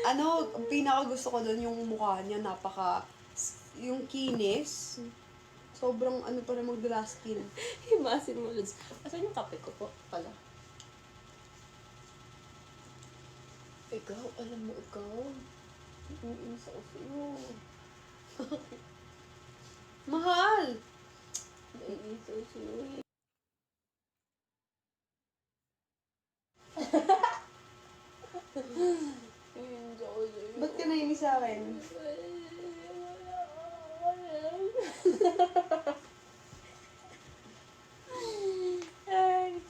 Ang pinaka gusto ko doon yung mukha niya, yung kinis. Sobrang pa rin mag-glass skin. Himasin mo, Lods. Asan yung kape ko po pala? Ikaw, alam mo ikaw. Iinis ako sa'yo. Mahal! Naiinis ako sa'yo eh. Naiinis ako sa'yo. Ba't ka nainis sa akin? Ay.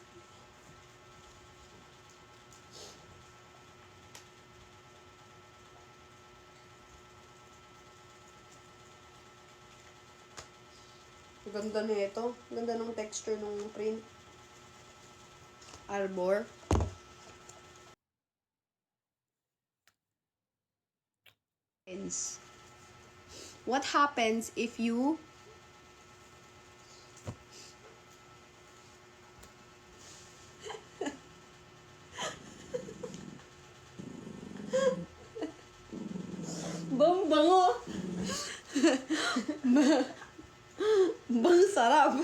Ganda na ito. Ganda ng texture ng print. Arbor. What happens if you Bang bango! Bang sarap!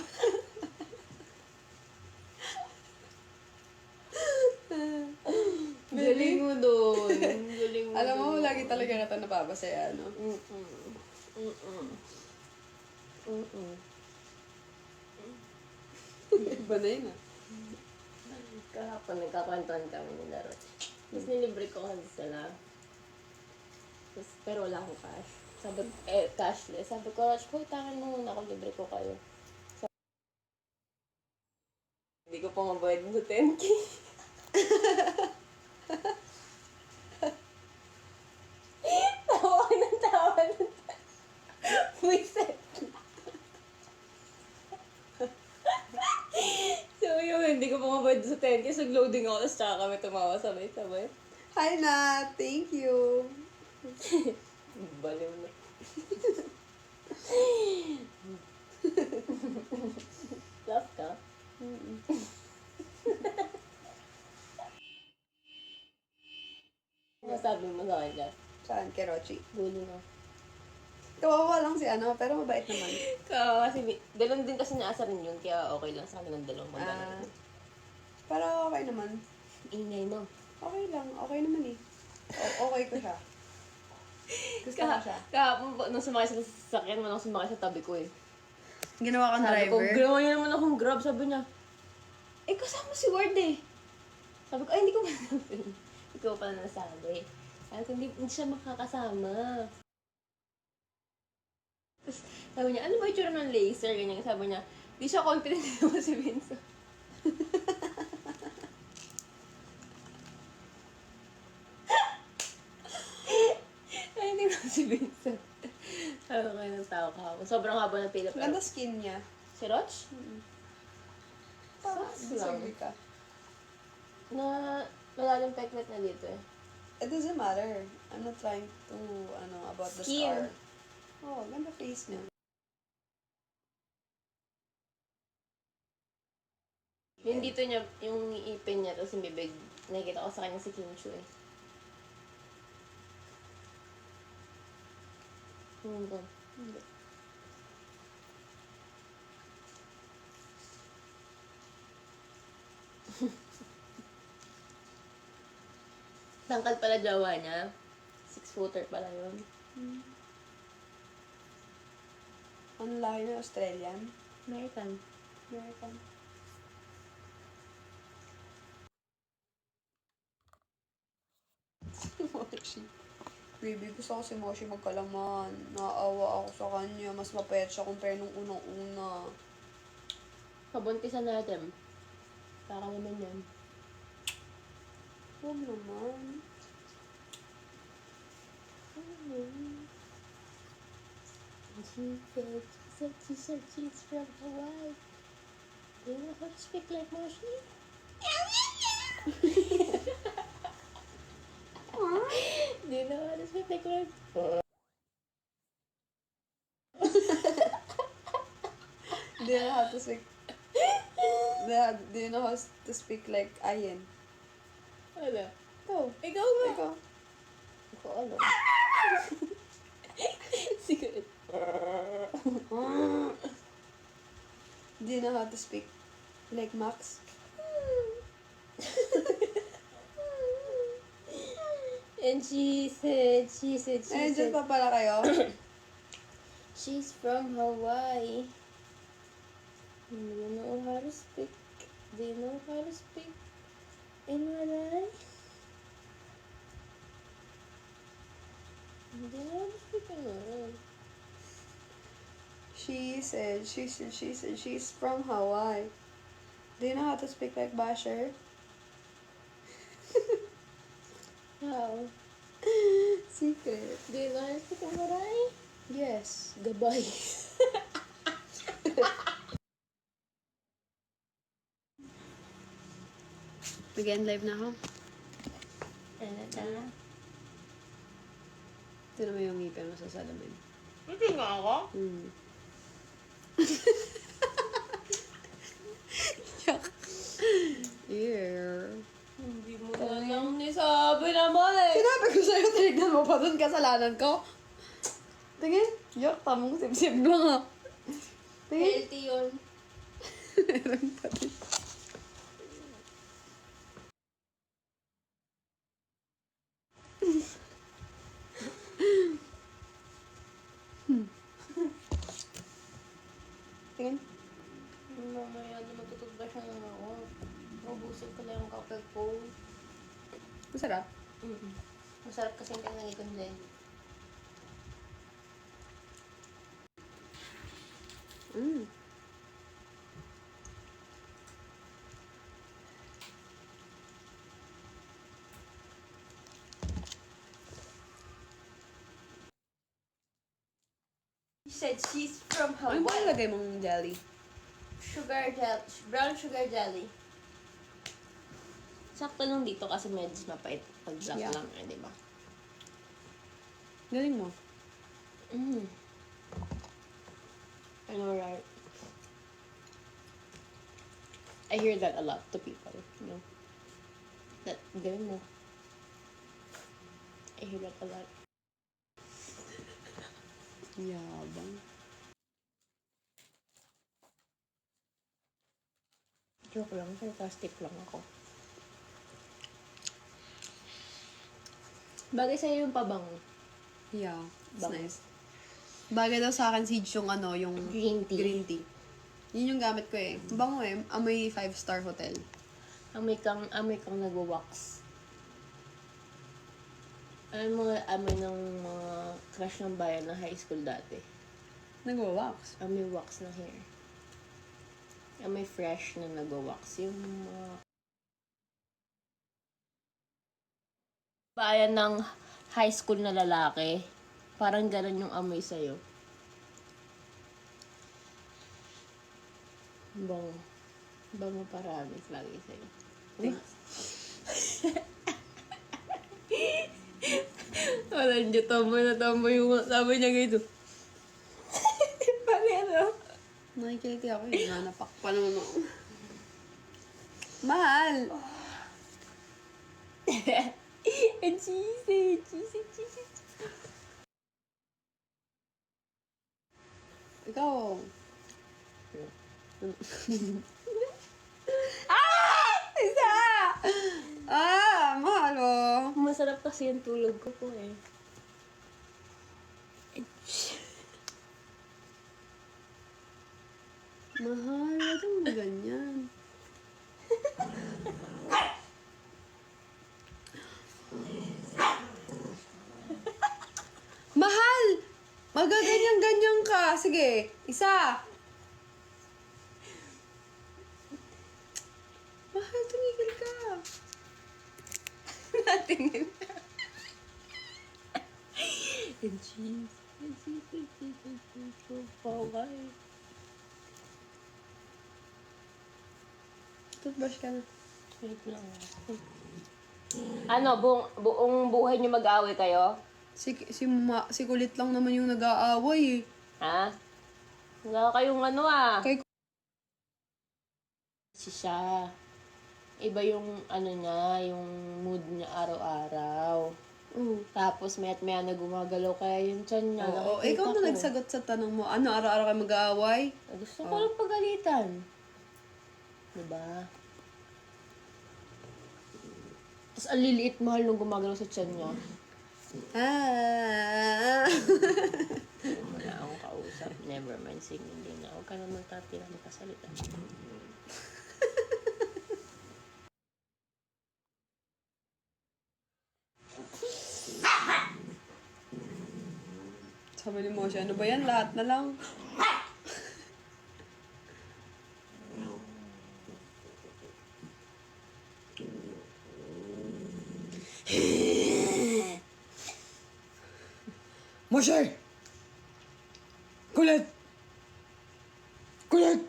Galing mo doon. Galing mo. Alam mo, lagi talaga kita napapasaya, no? Iba na yun, ah. Kahapon nagkakwentuhan kami ni Laro. Tapos nilibre ko kasi sila. Tapos, pero wala akong cash. Sabi, cashless. Sabi ko, Roch, tangan mo muna ako, libre ko kayo. Hindi ko pa mabayad sa 10K. Tawa ng tawa. Wiset. So yun, hindi ko pa mabayad sa 10K. So loading ako, tapos tsaka kami tumawa sabay-sabay. Hi, Nat! Thank you! Baliw na. Laugh ka? Masabi mo sa akin dyan? Saan? Kay Rochi? Bully na. Kawawa lang si pero mabait naman. Kasi dalon din kasi naasarin yun, kaya okay lang sa akin ng dalawang magana. Pero okay naman. Ingay mo. Okay lang. Okay naman eh. Okay ko siya. Gusto ko siya. Kahapon po, nung sumakay sa sasakyan, manang sumakay sa tabi ko eh. Ginawa kang Sabi ko, driver? ginawa niya naman akong grab. Sabi niya, kasama si Ward eh. Sabi ko, hindi ko pa nasabi. Ikaw pala nasabi. Sabi ko, hindi siya makakasama. Tapos, sabi niya, ano ba yung tsura ng laser? Ganyan. Sabi niya, di siya confident naman si Vincent. Ay, hindi naman si Vincent. Sabi ko kayo ng tao kahapon. Sobrang haba ng pila. Ganda skin niya. Si Roch? Sus lang. Ka. Na malalim peklet na dito eh. It doesn't matter. I'm not trying to, about the Skin. star. Oh, ganda face niya. Yung dito niya, yung ipin niya, tapos yung bibig, nakikita ko sa kanya si Kim Chu eh. Hindi. Tangkad pala jawa niya. 6-footer pala yun. Ano lahi na? Australian? American. American. Moshi. Baby, gusto ko si Moshi magkalaman. Naawa ako sa kanya. Mas mapayat siya compare nung unang-una. Pabuntisan natin. Para naman yan. Huwag naman. She said she's from Hawaii. Do you know how to speak like Moshi? Do you know how to speak like Moshi? Do you know how to speak? Do you know how to speak like Ayen? Ano? Ito. Ikaw nga. Ikaw. Ako, alam. Secret. Do you know how to speak like Max? And she said, Nandiyan pa pala kayo? she's from Hawaii. Do you know how to speak? Do you know how to speak in Malay? Do you know how to speak in Malay? She said she's from Hawaii. Do you know how to speak like Basher? How? Secret. Do you know how to speak in Malay? Yes. Gabay. Mag-end live na ako. Ano na? Ito naman yung ngipin mo sa salamin. Hindi nga ako. Yuck. Yeah. Hindi mo na lang nisabi naman eh. Sinabi ko sa'yo, tinignan mo pa dun kasalanan ko. Tingin. Yuck, tamong sip-sip lang ah. Tingin. Healthy yun. Meron pa din. Tingin. Mamaya na matutugba siya ng ako. Mabusin ko lang ang kape ko. Masarap. Masarap kasi yung tingnan ikon din. She said she's from Ano ba Hawaii. lagay mong jelly? Sugar jelly. Brown sugar jelly. Sakto lang dito kasi medyo mapait pag black Yeah. lang eh, di ba? Galing mo. I know, right? I hear that a lot to people, you know? That, galing mo. I hear that a lot. Yabang. Joke lang, sarcastic lang ako. Bagay sa'yo yung pabango. Yeah, it's Bango. nice. Bagay daw sa akin, Siege, yung ano, yung Green tea. green tea. Yun yung gamit ko eh. Bango eh. Amoy 5-star hotel. Amoy kang nagwa-wax. Ano mga amoy ng mga crush ng bayan na high school dati? Nagwa-wax. Amoy wax na hair. Amoy fresh na nagwa-wax. Yung mga bayan ng high school na lalaki. Parang ganun yung amoy sa'yo. Bango. Bango parami lagi sa'yo. Thanks. Wala niya, tomboy na tomboy yung sabi niya ganito. Pali ano? Nakikiliti ako eh. Nanapak pa naman ako. Mahal! And cheesy. Ikaw. Isa! Mahal oh. Masarap kasi yung tulog ko po eh. Mahal, wag kang ganyan. Mahal! Magaganyan-ganyan ka. Sige, isa. Mahal, tumigil ka. Natingin. And cheese. Okay. Toothbrush ka na. Wait lang. Ano, buong buhay niyo mag-aaway kayo? Si Kulit lang naman yung nag-aaway eh. Ha? Wala kayong ano ah. Kay Siya. Iba yung ano niya, yung mood niya araw-araw. Oh. Tapos maya na gumagalaw kaya yung tiyan niya. Oo, Nakikita ikaw ko. na nagsagot sa tanong mo. Ano, araw-araw kayo mag-aaway? Gusto ko lang pagalitan. Diba? Tapos ang liliit mahal nung gumagalaw sa tiyan niya. Ah. Wala akong kausap. Never mind. Sige, hindi na. Huwag ka naman tatira makasalita. Sabi ni Moshe, ano ba yan? Lahat na lang. Moshe! Kulit! Kulit!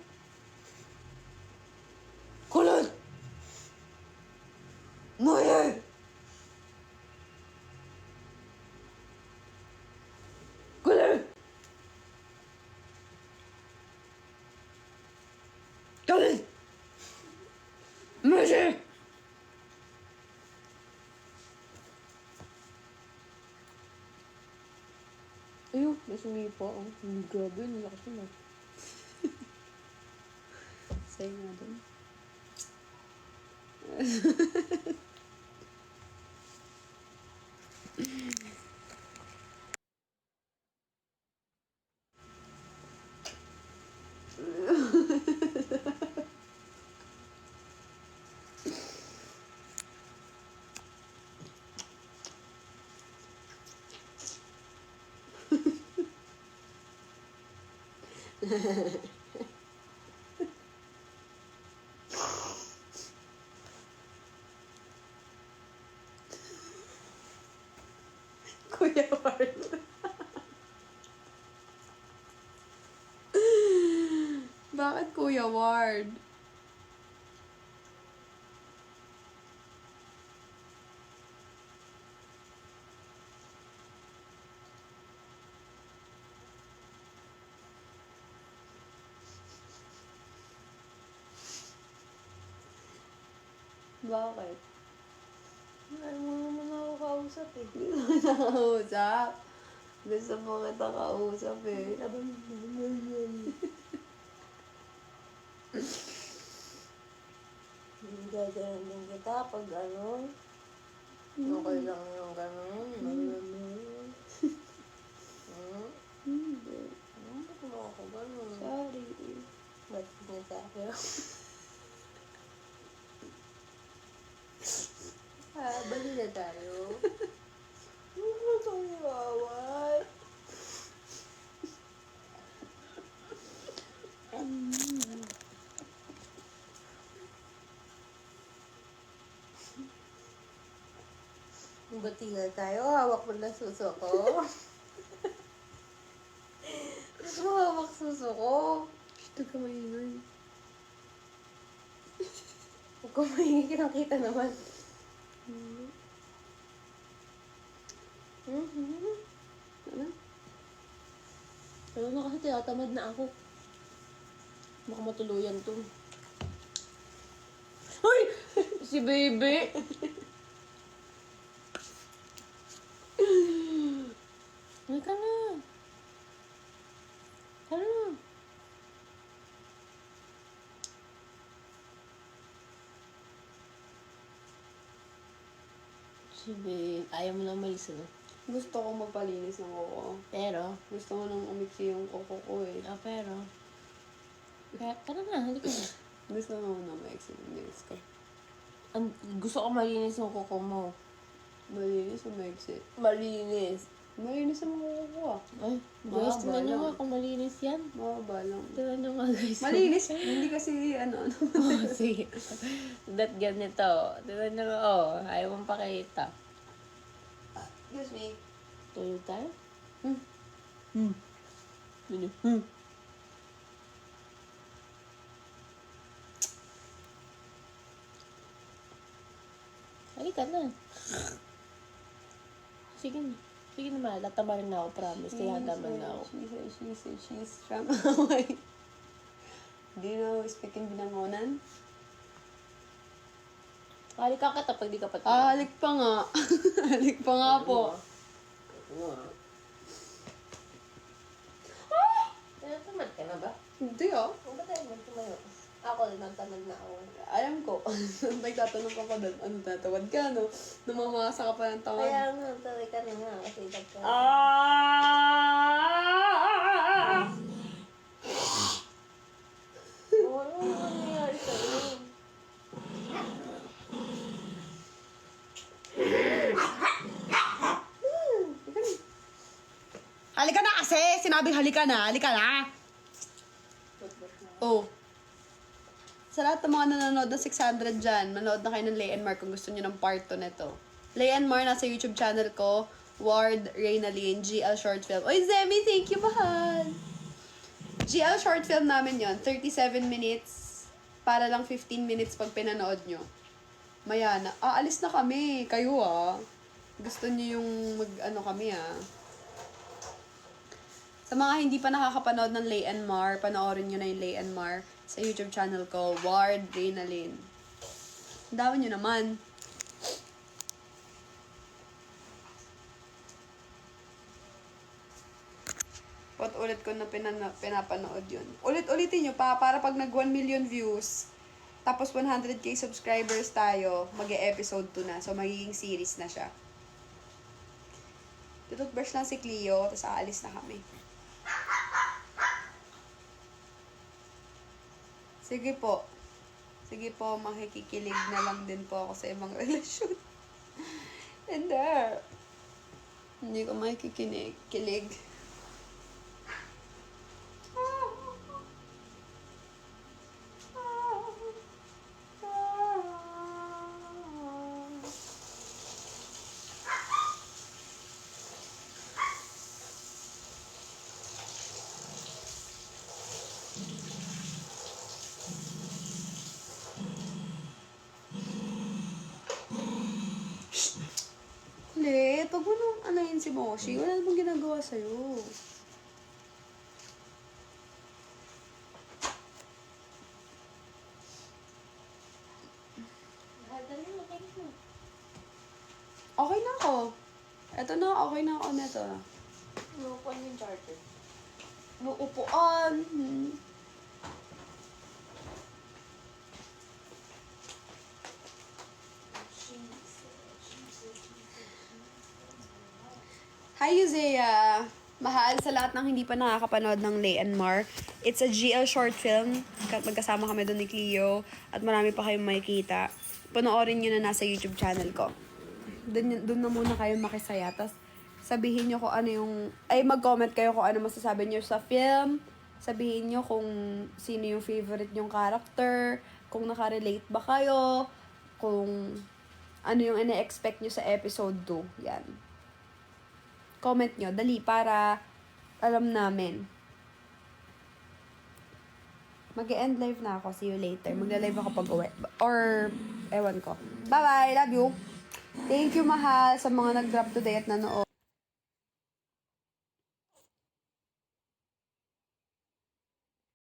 Kulit! Moshe! Kulit! Kulit! Moshe! Ayun, may sumipa. Oh. Grabe, nalakas yun ah. Say nga dun. Kuya Ward. Bakit Kuya Ward? Bakit? Ano mo naman ako kausap eh. Nakausap. Gusto mo kita kausap eh. Gagalan din kita pag ano. Okay lang yung gano'n. Hindi. Ba't mo ako gano'n? Sorry. Ba't niya sa akin? Bali na tayo. Ano itong iwaway? Bati na tayo. Hawak mo na suso ko. Gusto mo hawak suso ko? Gusto ka maingay. Huwag ko mahingi, kinakita naman. Ano? Ano na kasi tinatamad na ako. Baka matuluyan to. Ay! Si baby! Ay ka na. Ano? Si babe. Ayaw mo na umalis no? Gusto ko magpalinis ng kuko. Pero? Gusto ko nang umiksi yung kuko ko eh. Pero? Kaya, tara na, hindi ko na. Gusto ko na maiksi yung nails ko. Gusto ko malinis yung kuko mo. Malinis o maiksi? Malinis. Malinis ang kuko ko ah. Ay, guys, Mahaba tingnan nyo lang. nga kung malinis yan. Mahaba lang. Tingnan nyo nga guys. Malinis. Hindi kasi ano. Oh, sige. That ganito. Tingnan nyo nga, oh. Ayaw mong pakita. Excuse me. Tulog tayo? Hmm. Ano? Halika na. Sige na. Sige naman, tatama rin na ako, promise. Kaya naman na ako. She's from Hawaii. Do you know speaking Binangonan? Halika ka pag di ka pa Halik pa nga. Halik pa nga po. Ano ah? Tamad ka na ba? Hindi ah. O ba tayo tumayo? Ako, nagtamad na ako. Alam ko. May tatanong ka pa doon. Ano, tatawad ka, no? Namamasa ka pa ng tawad. Kaya nga, tawag ka na nga kasi ka. Oo, ano nangyayari sa'yo? Halika na kasi! Sinabi halika na! Halika na! Oh. Sa lahat ng mga nanonood ng 600 dyan, manood na kayo ng Lay and Mar kung gusto nyo ng part 2 nito. Lay and Mar, nasa YouTube channel ko. Ward, Reynalyn, GL Short Film. Oy, Zemi, thank you, mahal! GL Short Film namin yon 37 minutes para lang 15 minutes pag pinanood nyo. Maya na. Aalis na kami. Kayo ah. Gusto nyo yung mag-ano kami ah. Sa mga hindi pa nakakapanood ng Lay and Mar, panoorin nyo na yung Lay and Mar sa YouTube channel ko, Ward Reynalyn. Ang dami nyo naman. Ulit ko na pinapanood yun. Ulit-ulitin nyo pa para pag nag 1 million views, tapos 100k subscribers tayo, mag-e-episode 2 na. So, magiging series na siya. Tututbrush lang si Cleo, tapos aalis na kami. Sige po. Sige po, makikikilig na lang din po ako sa ibang relasyon. Hindi ko makikinig. Kulit, wag mo nung anayin si Moshi. Wala namang ginagawa sa'yo. Okay na ako. Eto na, okay na ako neto. Inuupuan yung charger. Upuan. Hi, Yuzea! Mahal, sa lahat ng hindi pa nakakapanood ng Lay and Mar, it's a GL short film. Magkasama kami doon ni Cleo at marami pa kayong makikita. Panoorin nyo na nasa YouTube channel ko. Doon na muna kayo makisaya. Tapos sabihin nyo kung ano yung... Ay, mag-comment kayo kung ano masasabi nyo sa film. Sabihin nyo kung sino yung favorite nyong character. Kung nakarelate ba kayo. Kung ano yung ina-expect nyo sa episode 2. Yan. Comment nyo. Dali, para alam namin. Mag-e-end live na ako. See you later. Magla-live ako pag-uwi. Or, ewan ko. Bye-bye. Love you. Thank you, mahal, sa mga nag-drop today at nanood.